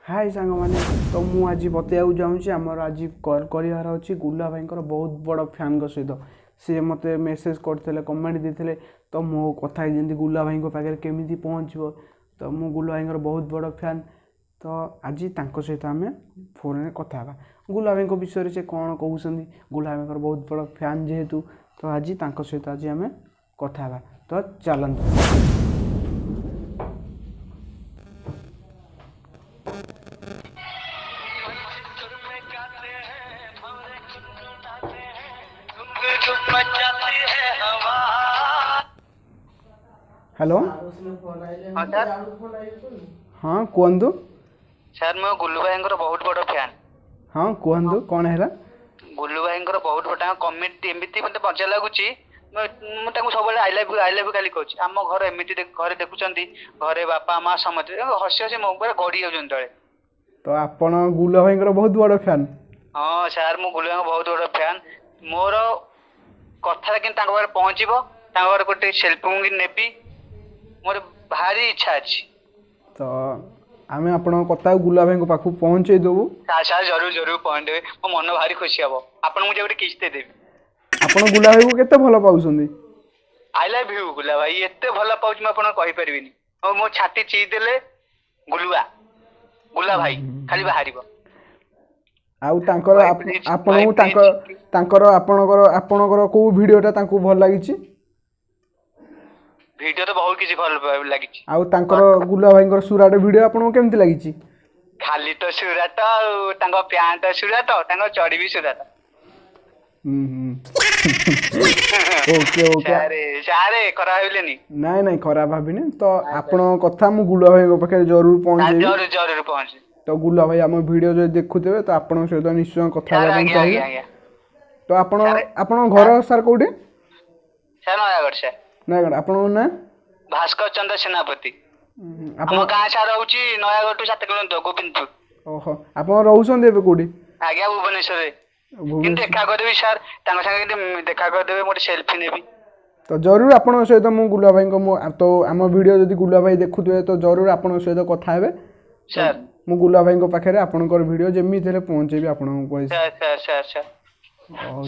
हाय सांग मैंने तो मुझे आज बतैया चाहूँगी आमर आज करार अच्छी गुला भाई बहुत बड़ फैन सहित सी मत मेसेज करते कमेंट देते तो मो कथा जमी गुला भाई पाखे केमी पहुँचो तो मु गुला भाई बहुत बड़ फैन तो आज सहित आम फोन में कथा गुला भाई विषय से कौन कहते गुला भाई बहुत बड़ फैन जेहेतु तो आज सहित आज आम कथा तो चलते हेलो हाँ सर। हाँ कहतु सर मैं गुल्लू भाई बहुत बड़ फैन। हाँ कहतु कौन है गुल्लू भाई बहुत बड़ा कमेंट एमती मत मजा लगुच सब आई लव खाली कहूँ आम घर एमती घरे देखुं घरे बापा माँ समझ हसी हसी मो गड़ी जाऊँ तले। तो आपण गुल्लू भाई बहुत बड़ फैन। हाँ सर मु गुल्लू भाई बहुत बड़ फैन मोर कथा कि पहुँचो गोटे सेल्फी नेबी मोर भारी इच्छा अच्छी। तो आम आपण कथा गुला भाई पाख पहुँचे देवु। सर जरूर जरूर पहुँचे मो मन भारी खुशी हम आपन मुझे गोटे किस्त देवी। आपण गुला भाई को केते भल पाउछंदी। आई लव यू गुला भाई एते भल पाउछ म आपन कहि परिबिनी और मो छाती ची देले गुलुआ गुला भाई खाली बाहरिबो। आउ तांकर आपण तांकर आपणकर को वीडियोटा तांको भल लागिछि। वीडियो तो बहुत किसी भल लागिछि। आउ तांकर गुला भाईकर सुराट वीडियो आपन केमति लागिछि। खाली तो सुराट तांको प्यांट सुराट तांको चडी भी सुराट। ओके ओके सारे खराब होइलेनी नहीं नहीं खराब भाबिनी तो आपण कथा मु गुला भाई पाखे जरूर पहुँचे जरूर जरूर पहुँचे। तो गुला भाई आम वीडियो जो देखुथे तो आपण सहित निश्चय कथा चाहिए। तो आपण घर सर कोठी सर नयागढ़ से नयागढ़ आपण ना भास्कर चंद्र सेनापति हम गाँ सर होची नयागढ़ टू 7 किलोमीटर गोविंदपुर। ओहो आपण रहउछन देबे कोठी आज्ञा भुवनेश्वर किंतु देखा कर देबी सर तांग संगे देखा कर देबे मोर सेल्फी नेबी। तो जरूर आपण सहित मु गुला भाई को तो आम वीडियो जदी गुला भाई देखुथे तो जरूर आपण सहित कथा हेबे सर। मु गुला भाई को पाखे आपणकर वीडियो जेमी थेले पहुँचेबी आपण को sir sir sir sir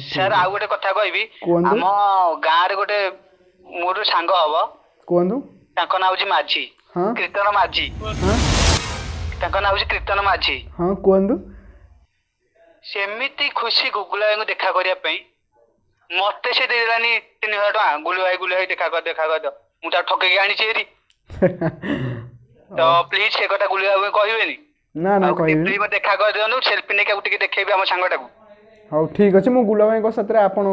sir आ गोटे कथा कहबी हम गाँ रे गोटे मोर सांग हबो कोंदु तांको नाम होची माझी कीर्तन माझी तांको नाम होची कीर्तन माझी। हां कोंदु सेमिति खुशी गुगुला भाई को देखा करिया पई मते से देलानी 3000 टका गुलु भाई देखा कर दो मु ता ठके के आनी छेरी तो प्लीज से कथा गुलु भाई कहबेनी ना ना कहबी प्लीज मते देखा कर देनु सेल्फी ने के उठी के देखेबी हम सांगटा को। हां ठीक अछि मु गुला भाई को साथ आपण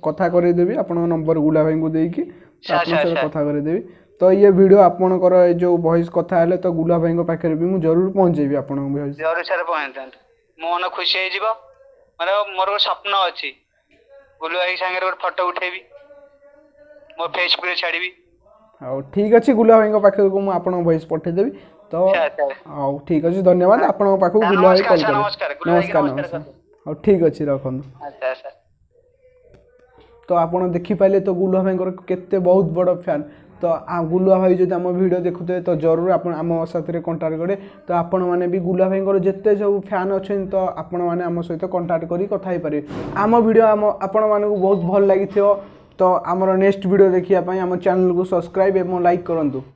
कथा करे देबी आपण नंबर गुला भाई को देई की आपण से कथा करे देबी। तो ये वीडियो आपणकर जो वॉइस कथा हेले तो गुला भाई को पाखे भी मु जरूर पहुँचेबी आपण वॉइस जरूर सर पहुँचन मो मन खुशी हे जिवो माने मोर स्वप्न अछि गुलु भाई संगे गोटे फोटो उठेबी मो फेसबुक रे छाड़ीबी। हां ठीक अछि गुला भाई को पाखे को मु आपण वॉइस पठे देबी तो हां ठीक अछि धन्यवाद आपण पाखु गुला भाई कॉल कर नमस्कार नमस्कार हां ठीक अछि रखन। अच्छा सर तो आपण देखि पाइले तो गुला भाई केते बहुत बड़ फैन तो गुला भाई जो आम वीडियो देखुते तो जरूर आपण आम साथ कंटाक्ट करे तो आपण मैंने भी गुला भाई जिते सब फैन अच्छे तो आपण मैंने आम सहित कंटाक्ट करी कथा ही पारे आम वीडियो आपण मानक बहुत भल लगी तो आमर नेक्स्ट वीडियो देखिया आम चैनल को सब्सक्राइब एवं लाइक करंतु।